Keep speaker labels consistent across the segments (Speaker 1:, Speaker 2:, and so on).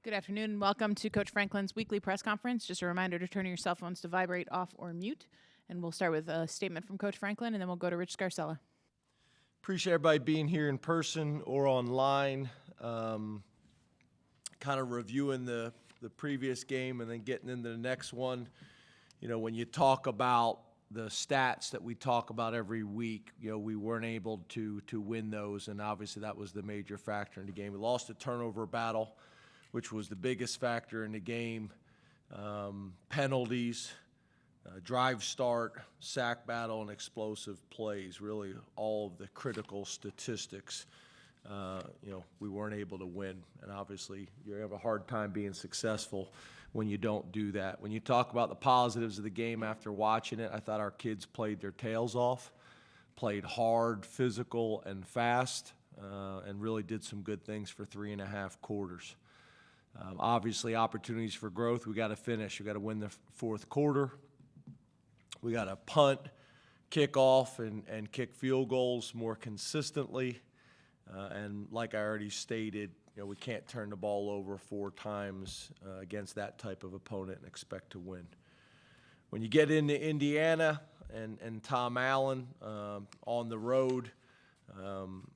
Speaker 1: Good afternoon and welcome to Coach Franklin's weekly press conference. Just a reminder to turn your cell phones to vibrate, off, or mute. And we'll start with a statement from Coach Franklin, and then we'll go to Rich Scarcella.
Speaker 2: Appreciate everybody being here in person or online, kind of reviewing the previous game and then getting into the next one. You know, when you talk about the stats that we talk about every week, you know, we weren't able to win those, and obviously that was the major factor in the game. We lost a turnover battle, which was the biggest factor in the game. Penalties, drive start, sack battle, and explosive plays, really all of the critical statistics. We weren't able to win, and obviously you have a hard time being successful when you don't do that. When you talk about the positives of the game after watching it, I thought our kids played their tails off, played hard, physical, and fast, and really did some good things for 3.5 quarters. Obviously, opportunities for growth. We got to finish. We got to win the fourth quarter. We got to punt, kick off, and kick field goals more consistently. And like I already stated, we can't turn the ball over 4 times against that type of opponent and expect to win. When you get into Indiana and Tom Allen on the road,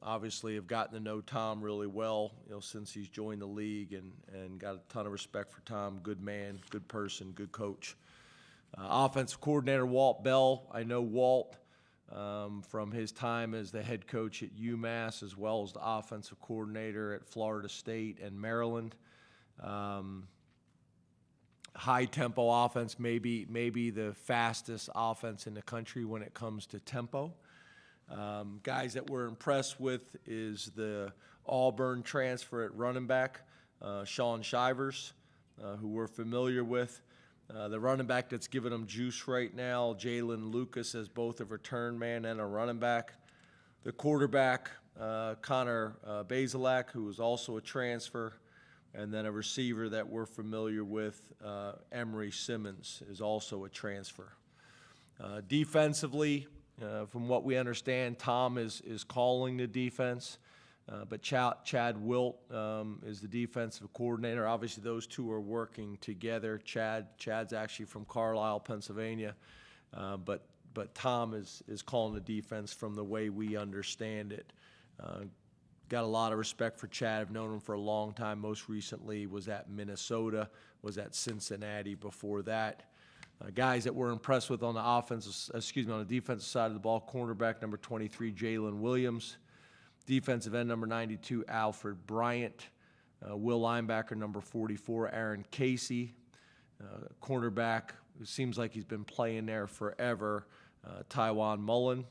Speaker 2: obviously have gotten to know Tom really well, since he's joined the league, and got a ton of respect for Tom. Good man, good person, good coach. Offensive coordinator Walt Bell. I know Walt from his time as the head coach at UMass, as well as the offensive coordinator at Florida State and Maryland. High tempo offense, maybe the fastest offense in the country when it comes to tempo. Guys that we're impressed with is the Auburn transfer at running back, Sean Shivers, who we're familiar with. The running back that's giving them juice right now, Jalen Lucas, as both a return man and a running back. The quarterback, Connor Bazelak, who is also a transfer. And then a receiver that we're familiar with, Emery Simmons, is also a transfer. Defensively, from what we understand, Tom is calling the defense, but Chad Wilt is the defensive coordinator. Obviously, those two are working together. Chad's actually from Carlisle, Pennsylvania, but Tom is calling the defense from the way we understand it. Got a lot of respect for Chad. I've known him for a long time. Most recently was at Minnesota, was at Cincinnati before that. Guys that we're impressed with on the on the defensive side of the ball, cornerback number 23, Jalen Williams. Defensive end number 92, Alfred Bryant. Will linebacker number 44, Aaron Casey. Cornerback, who seems like he's been playing there forever, Tywan Mullen.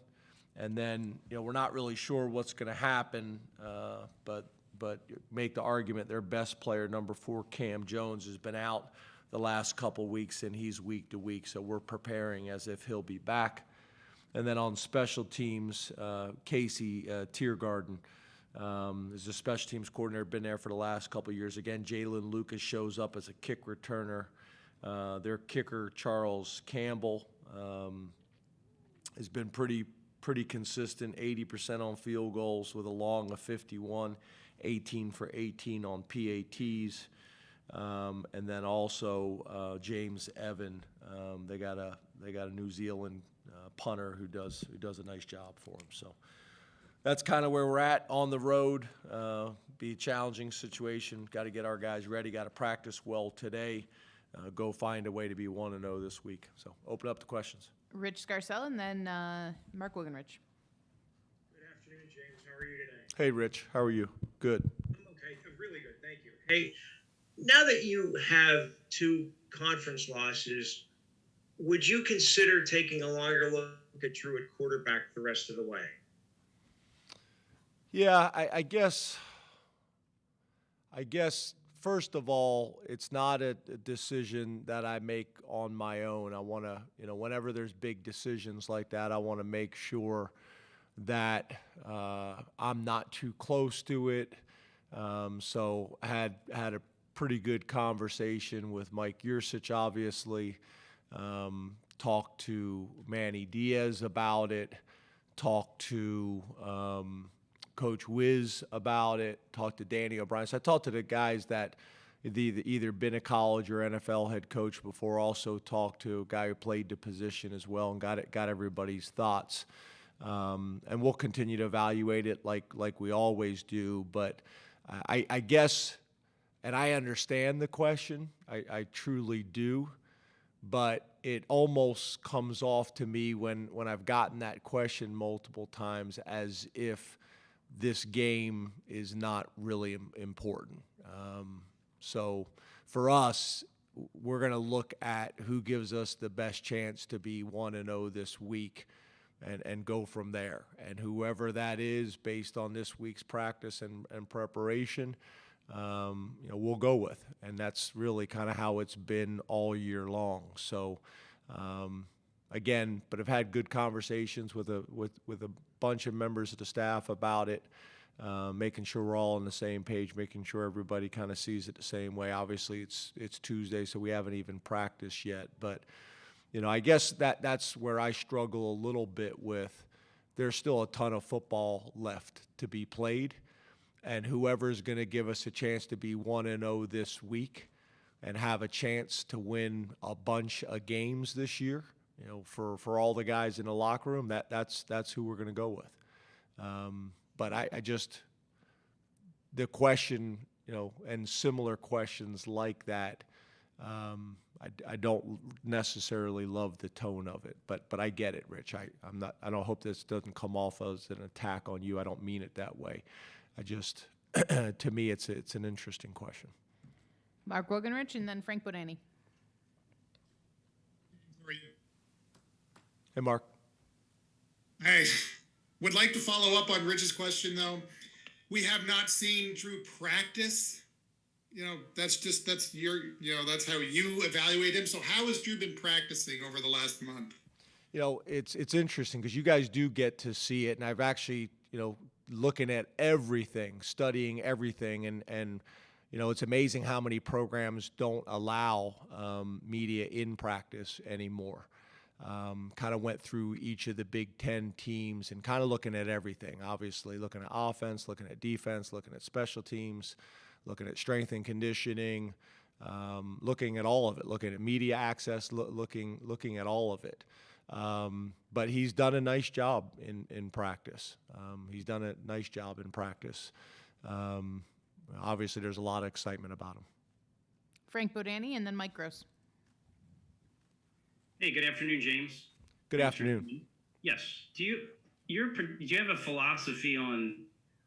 Speaker 2: And then, we're not really sure what's going to happen, but make the argument their best player, number 4, Cam Jones, has been out the last couple weeks, and he's week to week, so we're preparing as if he'll be back. And then on special teams, Casey Tiergarten is a special teams coordinator, been there for the last couple of years. Again, Jalen Lucas shows up as a kick returner. Their kicker, Charles Campbell, has been pretty consistent, 80% on field goals with a long of 51, 18 for 18 on PATs. And then also James Evan. They got a New Zealand punter who does a nice job for them. So that's kind of where we're at on the road. Be a challenging situation. Got to get our guys ready. Got to practice well today. Go find a way to be 1-0 this week. So open up the questions.
Speaker 1: Rich Scarcella and then Mark Wigenrich.
Speaker 3: Good afternoon, James. How are you today?
Speaker 2: Hey, Rich. How are you? Good.
Speaker 3: I'm okay. I'm really good. Thank you. Hey, now that you have 2 conference losses, would you consider taking a longer look at Drew at quarterback the rest of the way?
Speaker 2: Yeah, I guess first of all, it's not a decision that I make on my own. I want to, whenever there's big decisions like that, I want to make sure that I'm not too close to it. So I had a pretty good conversation with Mike Yursich, obviously. Talked to Manny Diaz about it. Talked to Coach Wiz about it. Talked to Danny O'Brien. So I talked to the guys that, either been a college or NFL head coach before. Also talked to a guy who played the position as well and got everybody's thoughts. And we'll continue to evaluate it like we always do. But I guess, and I understand the question, I truly do, but it almost comes off to me when I've gotten that question multiple times as if this game is not really important. So for us, we're going to look at who gives us the best chance to be 1-0 this week and go from there. And whoever that is, based on this week's practice and preparation, we'll go with. And that's really kind of how it's been all year long. So, again, but I've had good conversations with a bunch of members of the staff about it, making sure we're all on the same page, making sure everybody kind of sees it the same way. Obviously, it's Tuesday, so we haven't even practiced yet. But, I guess that's where I struggle a little bit with. There's still a ton of football left to be played. And whoever's going to give us a chance to be 1-0 this week and have a chance to win a bunch of games this year, for all the guys in the locker room, that's who we're going to go with. But I just, the question, and similar questions like that, I don't necessarily love the tone of it, but I get it, Rich. I don't hope this doesn't come off as an attack on you. I don't mean it that way. I just, to me, it's an interesting question.
Speaker 1: Mark Wogenrich and then Frank Bodani.
Speaker 4: How are you?
Speaker 2: Hey, Mark.
Speaker 4: Hey, would like to follow up on Rich's question, though. We have not seen Drew practice. That's how you evaluate him. So how has Drew been practicing over the last month?
Speaker 2: It's interesting because you guys do get to see it, and I've actually, looking at everything, studying everything, and it's amazing how many programs don't allow media in practice anymore. Kind of went through each of the Big Ten teams and kind of looking at everything, obviously looking at offense, looking at defense, looking at special teams, looking at strength and conditioning, looking at all of it, looking at media access, looking at all of it. But he's done a nice job in practice. Obviously, there's a lot of excitement about him.
Speaker 1: Frank Bodani and then Mike Gross.
Speaker 5: Hey, good afternoon, James.
Speaker 2: Good afternoon.
Speaker 5: Yes. Do you have a philosophy on,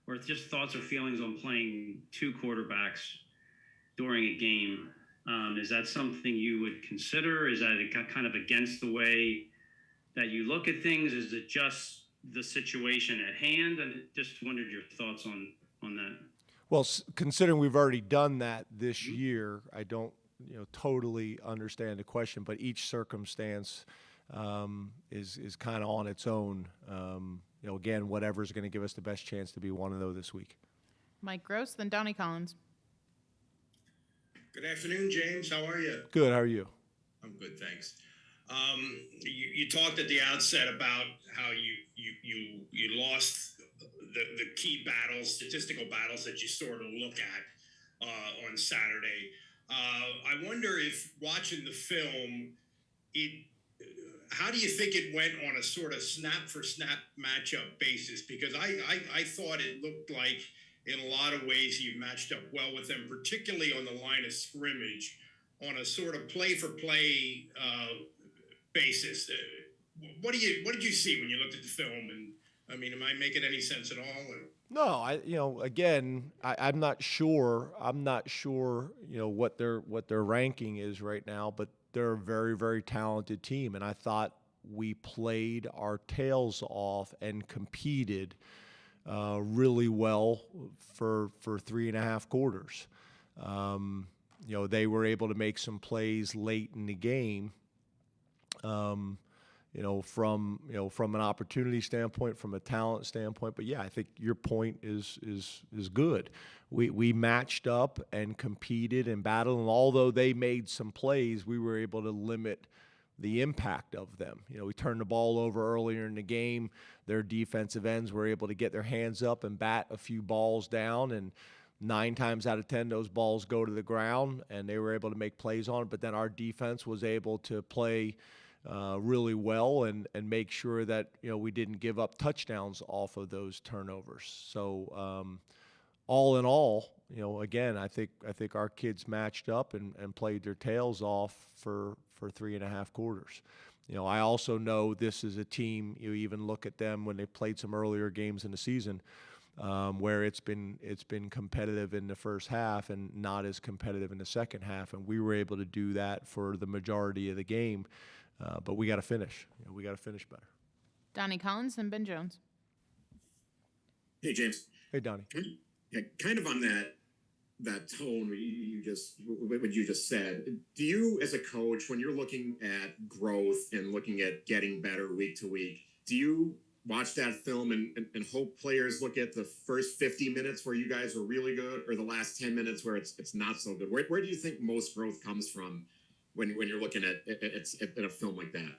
Speaker 5: or just thoughts or feelings on playing two quarterbacks during a game? Is that something you would consider? Is that kind of against the way that you look at things? Is it just the situation at hand? And just wondered your thoughts on that.
Speaker 2: Well, considering we've already done that this year, I don't totally understand the question, but each circumstance is kind of on its own. Again, whatever's going to give us the best chance to be 1-0 this week.
Speaker 1: Mike Gross, then Donnie Collins.
Speaker 6: Good afternoon, James. How are you?
Speaker 2: Good. How are you?
Speaker 6: I'm good, thanks. You talked at the outset about how you lost the key battles, statistical battles that you sort of look at on Saturday. I wonder if watching the film, how do you think it went on a sort of snap-for-snap matchup basis? Because I thought it looked like, in a lot of ways, you matched up well with them, particularly on the line of scrimmage, on a sort of play-for-play basis. What did you see when you looked at the film? And I mean, am I making any sense at all?
Speaker 2: No, again, I'm not sure. What their ranking is right now, but they're a very, very talented team, and I thought we played our tails off and competed really well for 3.5 quarters. They were able to make some plays late in the game. From an opportunity standpoint, from a talent standpoint. But yeah, I think your point is good. We matched up and competed and battled, and although they made some plays, we were able to limit the impact of them. We turned the ball over earlier in the game. Their defensive ends were able to get their hands up and bat a few balls down, and 9 times out of 10, those balls go to the ground, and they were able to make plays on it. But then our defense was able to play really well and make sure that, we didn't give up touchdowns off of those turnovers. So all in all, again, I think our kids matched up and played their tails off for 3.5 quarters. I also know this is a team, you even look at them when they played some earlier games in the season, where it's been competitive in the first half and not as competitive in the second half, and we were able to do that for the majority of the game. But we got to finish. We got to finish better.
Speaker 1: Donnie Collins, then Ben Jones.
Speaker 7: Hey, James.
Speaker 2: Hey, Donnie.
Speaker 7: Yeah, kind of on that tone what you just said. Do you, as a coach, when you're looking at growth and looking at getting better week to week, do you watch that film and hope players look at the first 50 minutes where you guys are really good, or the last 10 minutes where it's not so good? Where do you think most growth comes from when you're looking at a film like that?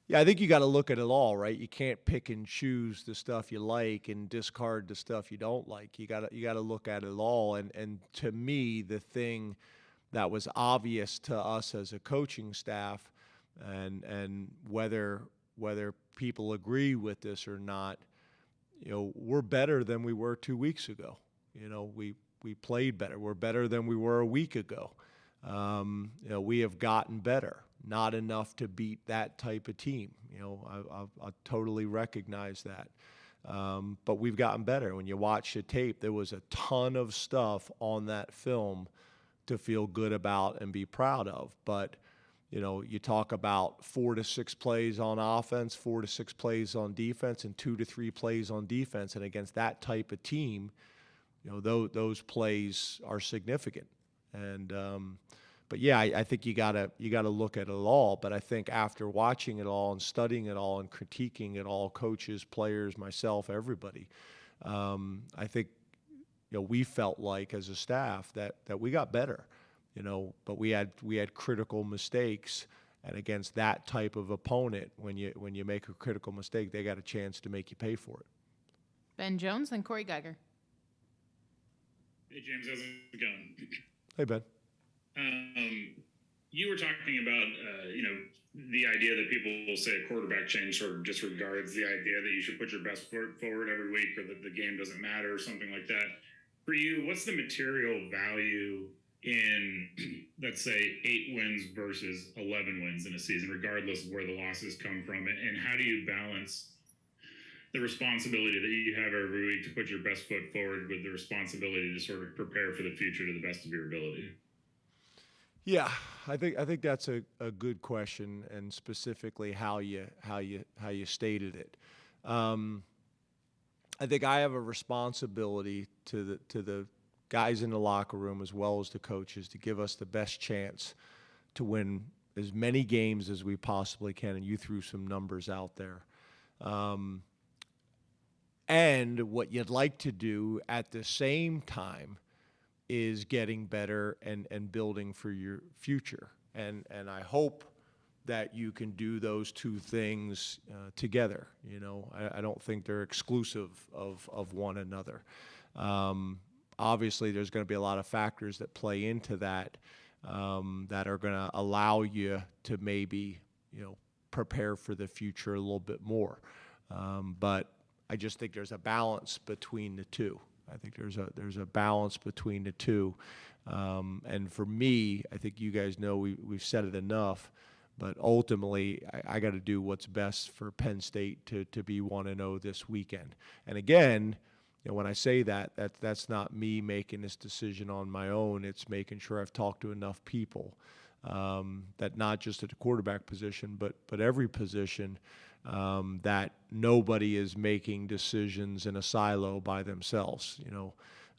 Speaker 2: Yeah, I think you got to look at it all, right? You can't pick and choose the stuff you like and discard the stuff you don't like. You got to look at it all. And to me, the thing that was obvious to us as a coaching staff, and whether people agree with this or not, we're better than we were 2 weeks ago. We played better. We're better than we were a week ago. We have gotten better. Not enough to beat that type of team. I totally recognize that. But we've gotten better. When you watch the tape, there was a ton of stuff on that film to feel good about and be proud of. But, you talk about 4 to 6 plays on offense, 4 to 6 plays on defense, and 2 to 3 plays on defense. And against that type of team, those plays are significant. And, but yeah, I think you gotta look at it all. But I think after watching it all and studying it all and critiquing it all, coaches, players, myself, everybody, I think we felt like as a staff that we got better, But we had critical mistakes, and against that type of opponent, when you make a critical mistake, they got a chance to make you pay for it.
Speaker 1: Ben Jones, then Corey Geiger.
Speaker 8: Hey, James, how's it going?
Speaker 2: Hey, Ben.
Speaker 8: You were talking about, the idea that people will say a quarterback change sort of disregards the idea that you should put your best foot forward every week, or that the game doesn't matter, or something like that. For you, what's the material value in, let's say, 8 wins versus 11 wins in a season, regardless of where the losses come from? And how do you balance the responsibility that you have every week to put your best foot forward with the responsibility to sort of prepare for the future to the best of your ability?
Speaker 2: Yeah, I think that's a good question, and specifically how you stated it. I think I have a responsibility to the guys in the locker room as well as the coaches to give us the best chance to win as many games as we possibly can. And you threw some numbers out there. And what you'd like to do at the same time is getting better and building for your future. And I hope that you can do those two things together. I don't think they're exclusive of one another. Obviously, there's going to be a lot of factors that play into that that are going to allow you to maybe, prepare for the future a little bit more. But I just think there's a balance between the two. I think there's a balance between the two. And for me, I think you guys know we've said it enough, but ultimately I got to do what's best for Penn State to be 1-0 this weekend. And again, when I say that's not me making this decision on my own. It's making sure I've talked to enough people that not just at the quarterback position, but every position, that nobody is making decisions in a silo by themselves.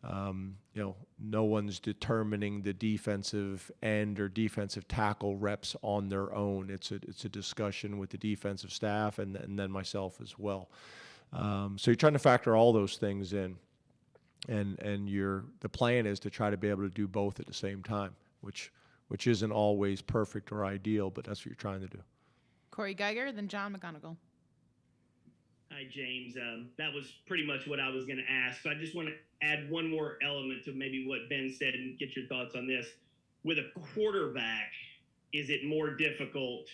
Speaker 2: No one's determining the defensive end or defensive tackle reps on their own. It's a discussion with the defensive staff and then myself as well. So you're trying to factor all those things in, and the plan is to try to be able to do both at the same time, which isn't always perfect or ideal, but that's what you're trying to do.
Speaker 1: Corey Geiger, then John McGonigal.
Speaker 9: Hi, James. That was pretty much what I was going to ask. So I just want to add one more element to maybe what Ben said and get your thoughts on this. With a quarterback, is it more difficult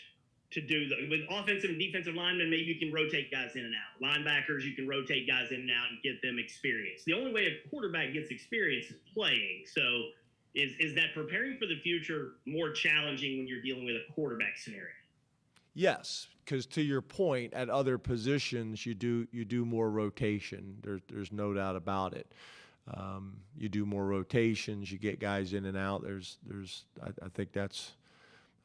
Speaker 9: to do with offensive and defensive linemen? Maybe you can rotate guys in and out. Linebackers, you can rotate guys in and out and get them experience. The only way a quarterback gets experience is playing. So is that preparing for the future more challenging when you're dealing with a quarterback scenario?
Speaker 2: Yes, because to your point, at other positions you do more rotation. There's no doubt about it. You do more rotations. You get guys in and out. I think that's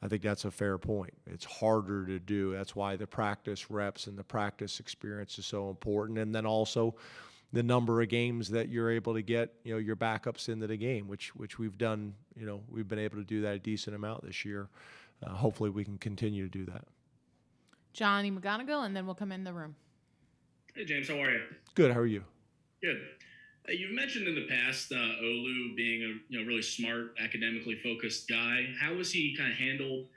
Speaker 2: a fair point. It's harder to do. That's why the practice reps and the practice experience is so important. And then also the number of games that you're able to get, your backups into the game, which we've done. We've been able to do that a decent amount this year. Hopefully we can continue to do that.
Speaker 1: Johnny McGonigal, and then we'll come in the room.
Speaker 10: Hey, James, how are you?
Speaker 2: Good. How are you?
Speaker 10: Good. You've mentioned in the past Olu being a really smart, academically focused guy. How has he kind of handled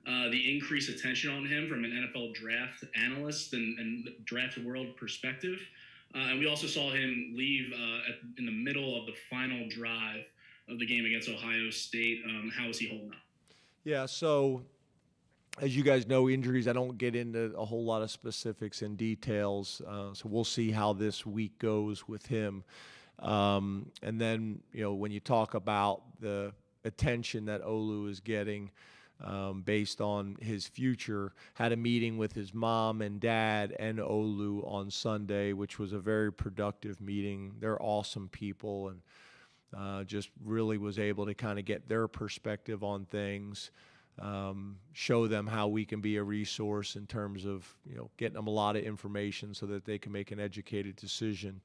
Speaker 10: the increased attention on him from an NFL draft analyst and draft world perspective? And we also saw him leave in the middle of the final drive of the game against Ohio State. How is he holding up?
Speaker 2: Yeah, so as you guys know, injuries, I don't get into a whole lot of specifics and details, so we'll see how this week goes with him. And then, when you talk about the attention that Olu is getting based on his future, had a meeting with his mom and dad and Olu on Sunday, which was a very productive meeting. They're awesome people, and just really was able to kind of get their perspective on things. Show them how we can be a resource in terms of getting them a lot of information so that they can make an educated decision.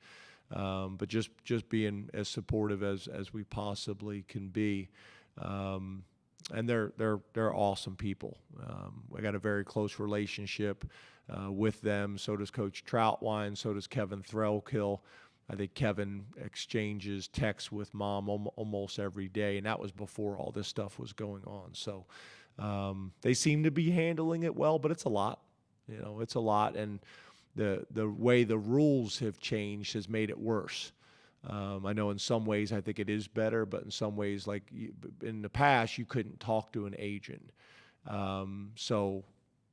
Speaker 2: But just being as supportive as we possibly can be. And they're awesome people. I got a very close relationship with them. So does Coach Troutwine. So does Kevin Threlkill. I think Kevin exchanges texts with Mom almost every day, and that was before all this stuff was going on. So they seem to be handling it well, but it's a lot. It's a lot, and the way the rules have changed has made it worse. I know in some ways I think it is better, but in some ways, like in the past, you couldn't talk to an agent. So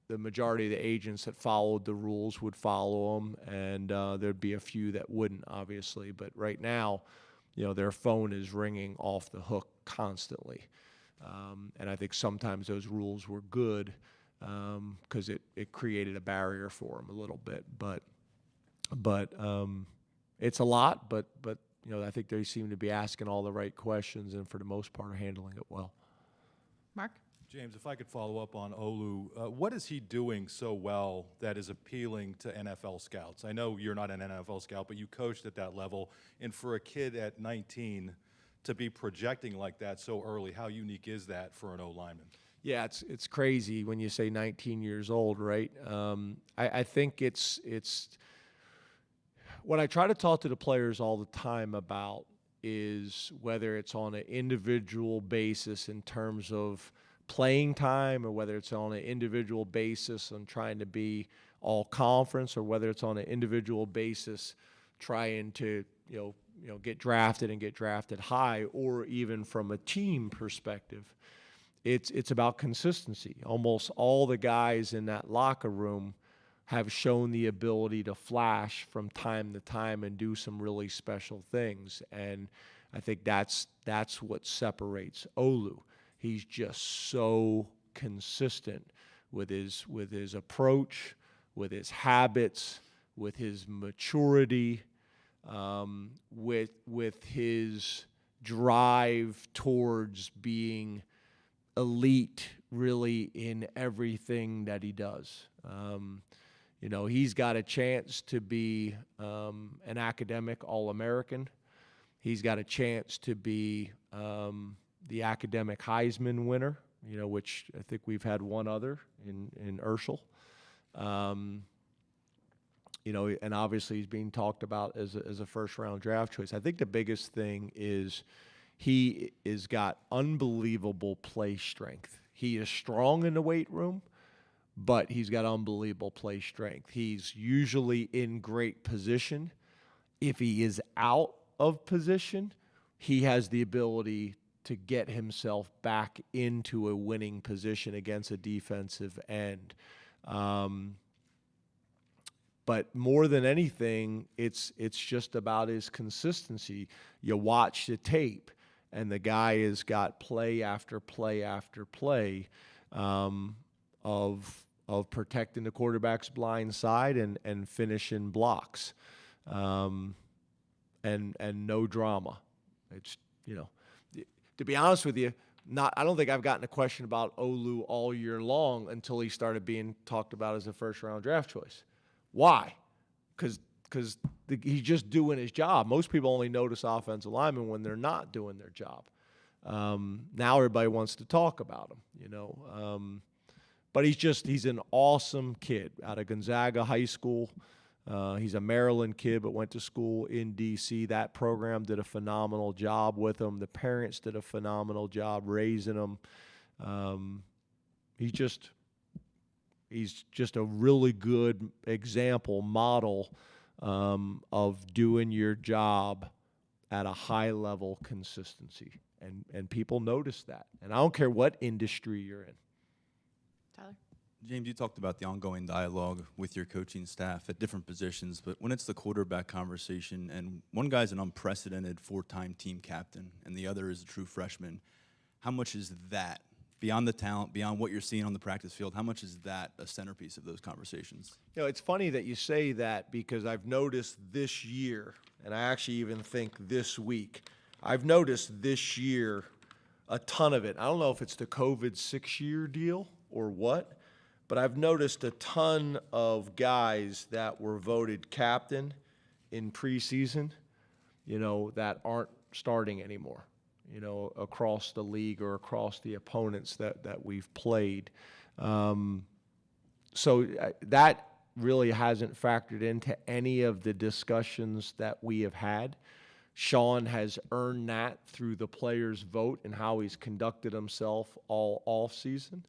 Speaker 2: the majority of the agents that followed the rules would follow them, and there'd be a few that wouldn't, obviously. But right now, their phone is ringing off the hook constantly. And I think sometimes those rules were good because it created a barrier for them a little bit. But it's a lot, but I think they seem to be asking all the right questions and for the most part are handling it well.
Speaker 1: Mark?
Speaker 11: James, if I could follow up on Olu, what is he doing so well that is appealing to NFL scouts? I know you're not an NFL scout, but you coached at that level. And for a kid at 19 to be projecting like that so early, how unique is that for an O-lineman?
Speaker 2: Yeah, it's crazy when you say 19 years old, right? I think it's what I try to talk to the players all the time about is whether it's on an individual basis in terms of playing time, or whether it's on an individual basis on trying to be all conference, or whether it's on an individual basis trying to get drafted and get drafted high, or even from a team perspective. It's about consistency. Almost all the guys in that locker room have shown the ability to flash from time to time and do some really special things. And I think that's what separates Olu. He's just so consistent with his approach, with his habits, with his maturity, with his drive towards being elite really in everything that he does. He's got a chance to be an academic All-American. He's got a chance to be the academic Heisman winner, which I think we've had one other in Urschel. And obviously he's being talked about as a first-round draft choice. I think the biggest thing is he has got unbelievable play strength. He is strong in the weight room, but he's got unbelievable play strength. He's usually in great position. If he is out of position, he has the ability to get himself back into a winning position against a defensive end. But more than anything, it's just about his consistency. You watch the tape, and the guy has got play after play after play of protecting the quarterback's blind side and finishing blocks, and no drama. It's, you know, to be honest with you, I don't think I've gotten a question about Olu all year long until he started being talked about as a first-round draft choice. Why? Because he's just doing his job. Most people only notice offensive linemen when they're not doing their job. Now everybody wants to talk about him, you know. But he's an awesome kid out of Gonzaga High School. He's a Maryland kid, but went to school in D.C. That program did a phenomenal job with him. The parents did a phenomenal job raising him. He's just a really good example, model of doing your job at a high level consistency. And people notice that. And I don't care what industry you're in.
Speaker 1: Tyler?
Speaker 12: James, you talked about the ongoing dialogue with your coaching staff at different positions, but when it's the quarterback conversation, and one guy's an unprecedented 4-time team captain, and the other is a true freshman, how much is that, beyond the talent, beyond what you're seeing on the practice field, how much is that a centerpiece of those conversations?
Speaker 2: You know, it's funny that you say that, because I've noticed this year, and I actually even think this week, I've noticed this year a ton of it. I don't know if it's the COVID 6-year deal or what, but I've noticed a ton of guys that were voted captain in preseason, you know, that aren't starting anymore, you know, across the league or across the opponents that we've played. So that really hasn't factored into any of the discussions that we have had. Sean has earned that through the players' vote and how he's conducted himself all offseason.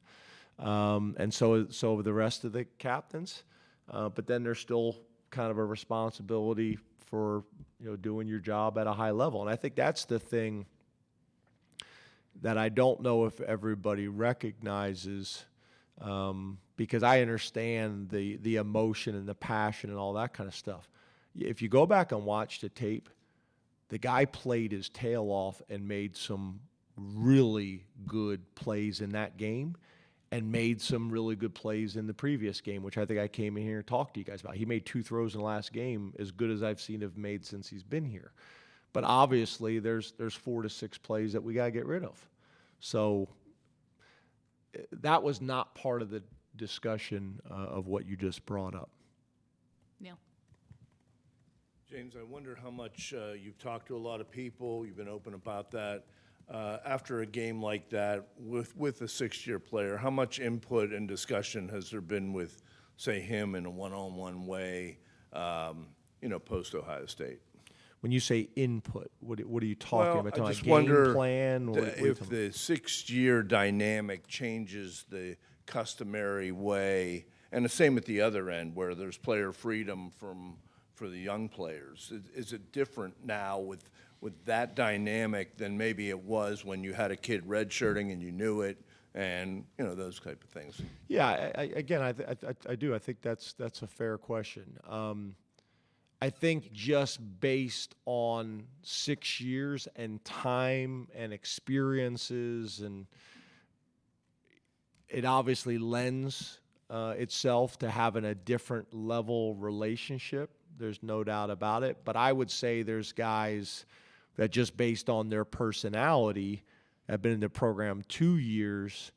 Speaker 2: And so the rest of the captains. But then there's still kind of a responsibility for, you know, doing your job at a high level. And I think that's the thing that I don't know if everybody recognizes, because I understand the emotion and the passion and all that kind of stuff. If you go back and watch the tape, the guy played his tail off and made some really good plays in that game, and made some really good plays in the previous game, which I think I came in here and talked to you guys about. He made 2 throws in the last game as good as I've seen him made since he's been here. But obviously there's 4 to 6 plays that we got to get rid of. So that was not part of the discussion of what you just brought up.
Speaker 1: Neil?
Speaker 13: James, I wonder how much you've talked to a lot of people, you've been open about that. After a game like that with a 6-year player, how much input and discussion has there been with, say, him in a one-on-one way, you know, post-Ohio State?
Speaker 2: When you say input, what are you talking about?
Speaker 13: I
Speaker 2: Like
Speaker 13: just
Speaker 2: game
Speaker 13: wonder
Speaker 2: plan?
Speaker 13: if the 6-year dynamic changes the customary way, and the same at the other end, where there's player freedom for the young players. Is it different now with that dynamic than maybe it was when you had a kid redshirting and you knew it, and, you know, those type of things?
Speaker 2: Yeah, I do. I think that's a fair question. I think just based on 6 years and time and experiences, and it obviously lends itself to having a different level relationship. There's no doubt about it. But I would say there's guys that just based on their personality have been in the program 2 years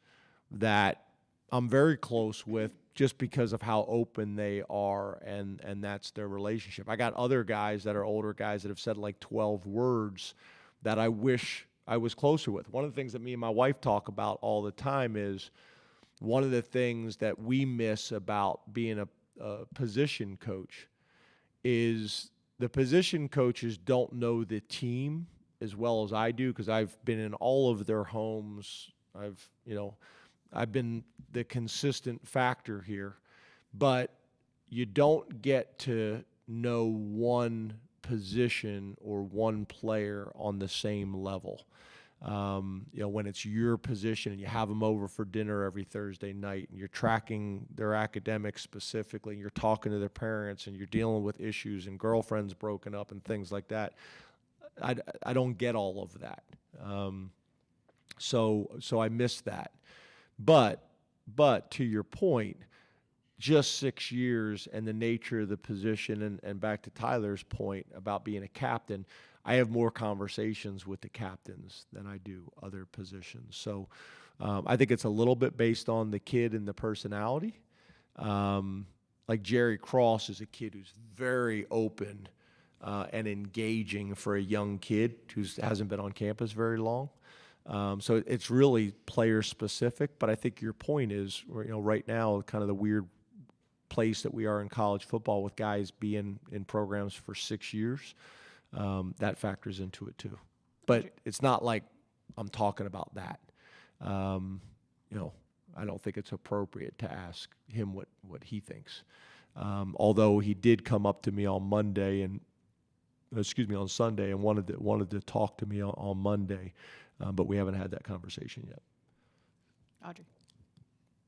Speaker 2: that I'm very close with, just because of how open they are, and that's their relationship. I got other guys that are older guys that have said like 12 words that I wish I was closer with. One of the things that me and my wife talk about all the time is one of the things that we miss about being a position coach is the position coaches don't know the team as well as I do, because I've been in all of their homes. I've, you know, I've been the consistent factor here, but you don't get to know one position or one player on the same level. When it's your position and you have them over for dinner every Thursday night and you're tracking their academics specifically, and you're talking to their parents and you're dealing with issues and girlfriends broken up and things like that, I don't get all of that. So I missed that. But to your point, just 6 years and the nature of the position, and back to Tyler's point about being a captain, I have more conversations with the captains than I do other positions. So I think it's a little bit based on the kid and the personality. Like Jerry Cross is a kid who's very open and engaging for a young kid who hasn't been on campus very long. So it's really player specific, but I think your point is, right now, kind of the weird place that we are in college football with guys being in programs for 6 years, that factors into it too. But it's not like I'm talking about that. I don't think it's appropriate to ask him what he thinks. Although he did come up to me on Sunday and wanted to talk to me on Monday. But we haven't had that conversation yet.
Speaker 1: Audrey.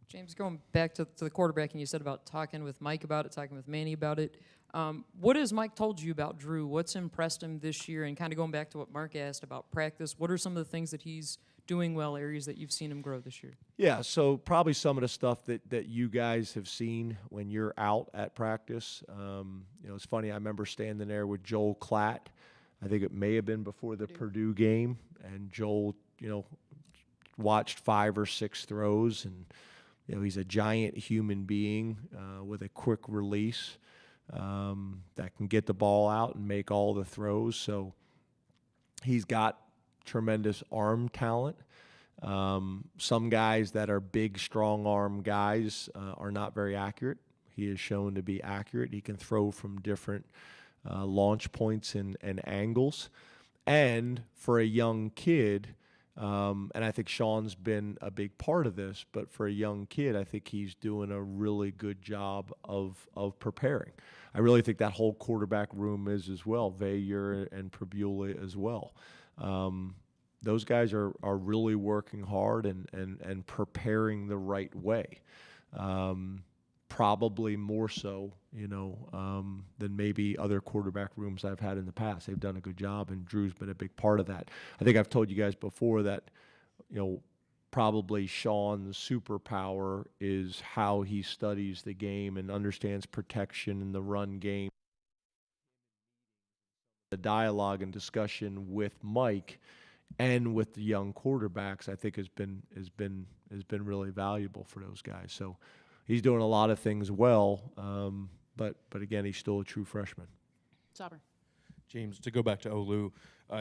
Speaker 14: James, going back to the quarterback, and you said about talking with Mike about it, talking with Manny about it. What has Mike told you about Drew? What's impressed him this year? And kind of going back to what Mark asked about practice, what are some of the things that he's doing well, areas that you've seen him grow this year? Yeah,
Speaker 2: so probably some of the stuff that you guys have seen when you're out at practice. It's funny, I remember standing there with Joel Klatt. I think it may have been before the Purdue game, and Joel, watched 5 or 6 throws, and he's a giant human being with a quick release that can get the ball out and make all the throws. So he's got tremendous arm talent. Some guys that are big, strong arm guys are not very accurate. He is shown to be accurate. He can throw from different launch points and angles. And for a young kid, and I think Sean's been a big part of this, but for a young kid, I think he's doing a really good job of preparing. I really think that whole quarterback room is as well, Veyer and Prabula as well. Those guys are really working hard and preparing the right way. Probably more so, than maybe other quarterback rooms I've had in the past. They've done a good job, and Drew's been a big part of that. I think I've told you guys before that, probably Sean's superpower is how he studies the game and understands protection in the run game. The dialogue and discussion with Mike and with the young quarterbacks, I think has been really valuable for those guys. So he's doing a lot of things well, but again, he's still a true freshman.
Speaker 1: Sauber.
Speaker 15: James, to go back to Olu,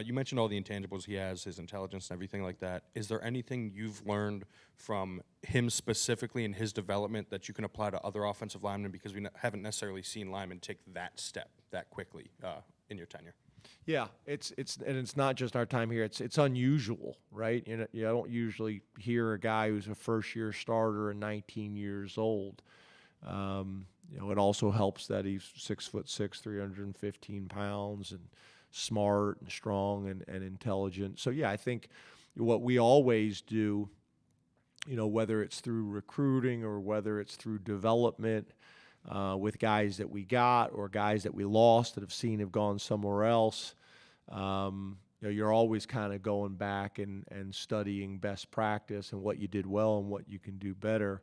Speaker 15: you mentioned all the intangibles he has, his intelligence and everything like that. Is there anything you've learned from him specifically in his development that you can apply to other offensive linemen? Because we haven't necessarily seen linemen take that step that quickly in your tenure.
Speaker 2: Yeah, it's not just our time here. It's unusual, right? I don't usually hear a guy who's a first-year starter and 19 years old. It also helps that he's 6'6", 315 pounds, and smart and strong and intelligent. So yeah, I think what we always do, whether it's through recruiting or whether it's through development, with guys that we got or guys that we lost that have gone somewhere else. You're always kind of going back and studying best practice and what you did well and what you can do better.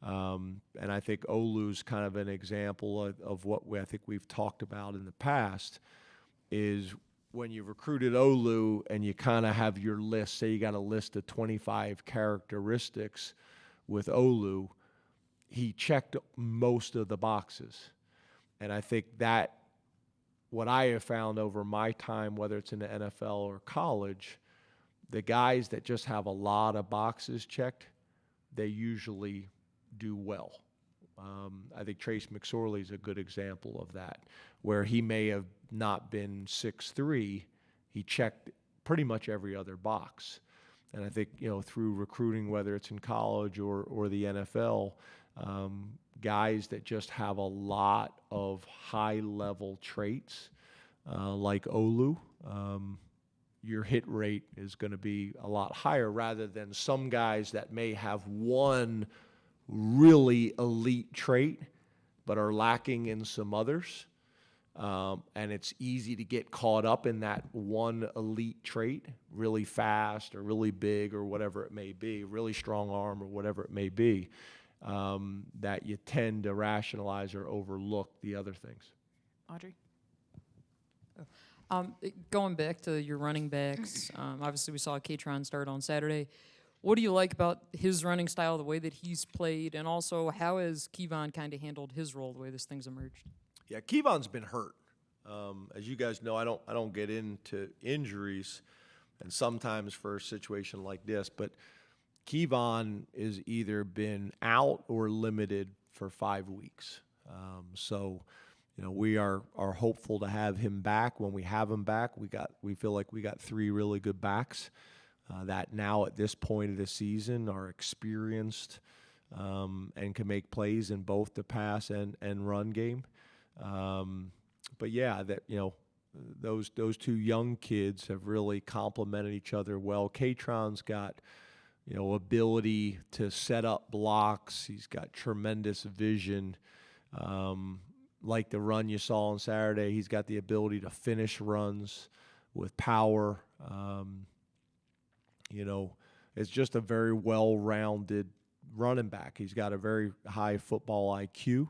Speaker 2: And I think Olu's kind of an example of what I think we've talked about in the past is when you recruited Olu and you kind of have your list, say you got a list of 25 characteristics with Olu, he checked most of the boxes. And I think that what I have found over my time, whether it's in the NFL or college, the guys that just have a lot of boxes checked, they usually do well. I think Trace McSorley is a good example of that, where he may have not been 6'3", he checked pretty much every other box. And I think, through recruiting, whether it's in college or the NFL, guys that just have a lot of high-level traits, like Olu, your hit rate is going to be a lot higher rather than some guys that may have one really elite trait but are lacking in some others. And it's easy to get caught up in that one elite trait, really fast or really big or whatever it may be, really strong arm or whatever it may be, that you tend to rationalize or overlook the other things.
Speaker 1: Audrey?
Speaker 14: Going back to your running backs, obviously we saw Katron start on Saturday. What do you like about his running style, the way that he's played, and also how has Kevon kind of handled his role, the way this thing's emerged?
Speaker 2: Yeah, Kevon's been hurt. As you guys know, I don't get into injuries, and sometimes for a situation like this, but Kevon has either been out or limited for 5 weeks. So, we are hopeful to have him back. When we have him back, we feel like we got 3 really good backs that now at this point of the season are experienced and can make plays in both the pass and run game. But yeah, those 2 young kids have really complemented each other well. Katron's got ability to set up blocks. He's got tremendous vision. Like the run you saw on Saturday, he's got the ability to finish runs with power. It's just a very well-rounded running back. He's got a very high football IQ.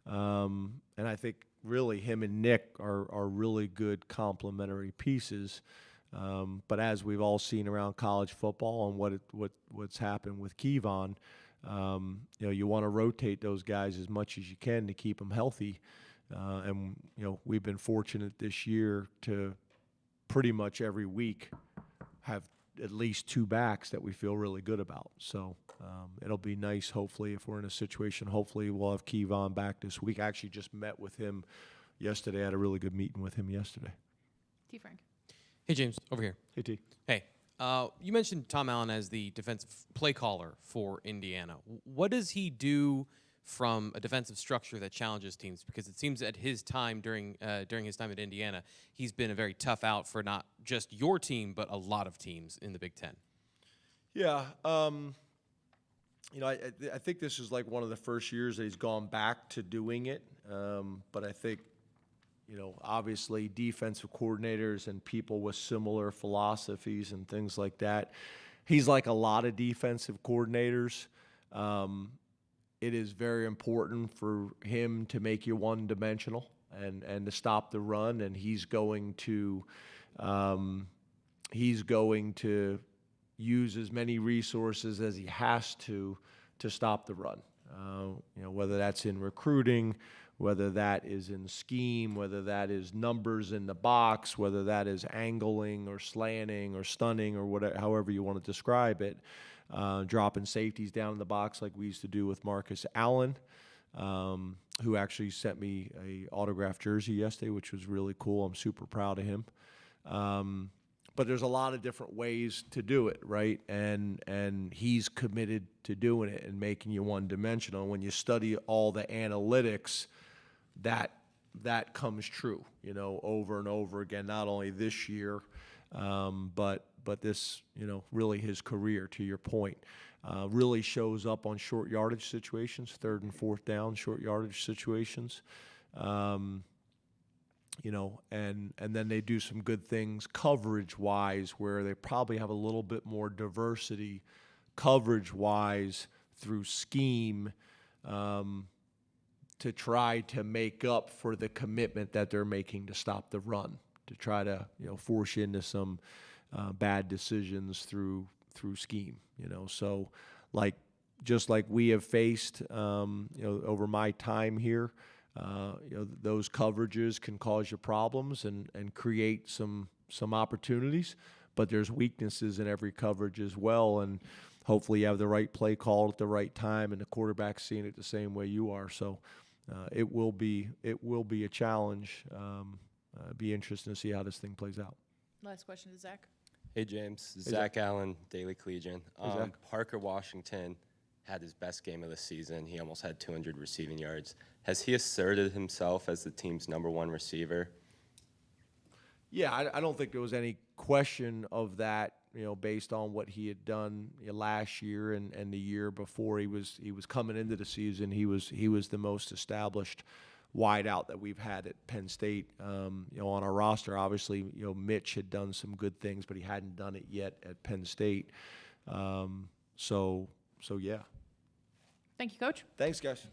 Speaker 2: And I think really him and Nick are really good complementary pieces. But as we've all seen around college football and what's happened with Kevon, you want to rotate those guys as much as you can to keep them healthy. And we've been fortunate this year to pretty much every week have at least 2 backs that we feel really good about. So it'll be nice, hopefully, if we're in a situation, hopefully we'll have Kevon back this week. I actually just met with him yesterday. I had a really good meeting with him yesterday.
Speaker 1: T. Frank?
Speaker 16: Hey, James, over here.
Speaker 2: Hey, T.
Speaker 16: Hey, you mentioned Tom Allen as the defensive play caller for Indiana. What does he do from a defensive structure that challenges teams? Because it seems at his time during his time at Indiana, he's been a very tough out for not just your team, but a lot of teams in the Big Ten.
Speaker 2: Yeah, I think this is like one of the first years that he's gone back to doing it. But I think, obviously defensive coordinators and people with similar philosophies and things like that, he's like a lot of defensive coordinators. It is very important for him to make you one-dimensional and to stop the run, and he's going to use as many resources as he has to stop the run. Whether that's in recruiting, whether that is in scheme, whether that is numbers in the box, whether that is angling or slanting or stunning or whatever, however you want to describe it. Dropping safeties down in the box like we used to do with Marcus Allen, who actually sent me a autographed jersey yesterday, which was really cool. I'm super proud of him. But there's a lot of different ways to do it, right? And he's committed to doing it and making you one-dimensional. When you study all the analytics, that comes true, over and over again, not only this year, but this, really his career, to your point, really shows up on short yardage situations, 3rd and 4th down short yardage situations. And then they do some good things coverage-wise where they probably have a little bit more diversity coverage-wise through scheme to try to make up for the commitment that they're making to stop the run, to try to, force you into some bad decisions through scheme, So just like we have faced, over my time here, those coverages can cause you problems and create some opportunities, but there's weaknesses in every coverage as well. And hopefully you have the right play called at the right time and the quarterback's seeing it the same way you are. So it will be a challenge. Be interesting to see how this thing plays out.
Speaker 1: Last question to Zach.
Speaker 17: Hey, James. Zach Allen, Daily Collegian.
Speaker 2: Zach.
Speaker 17: Parker Washington had his best game of the season. He almost had 200 receiving yards. Has he asserted himself as the team's #1 receiver?
Speaker 2: Yeah, I don't think there was any question of that, based on what he had done last year and the year before. He was coming into the season. He was the most established wideout that we've had at Penn State. On our roster, obviously, Mitch had done some good things, but he hadn't done it yet at Penn State. So yeah.
Speaker 1: Thank you, Coach.
Speaker 2: Thanks, guys.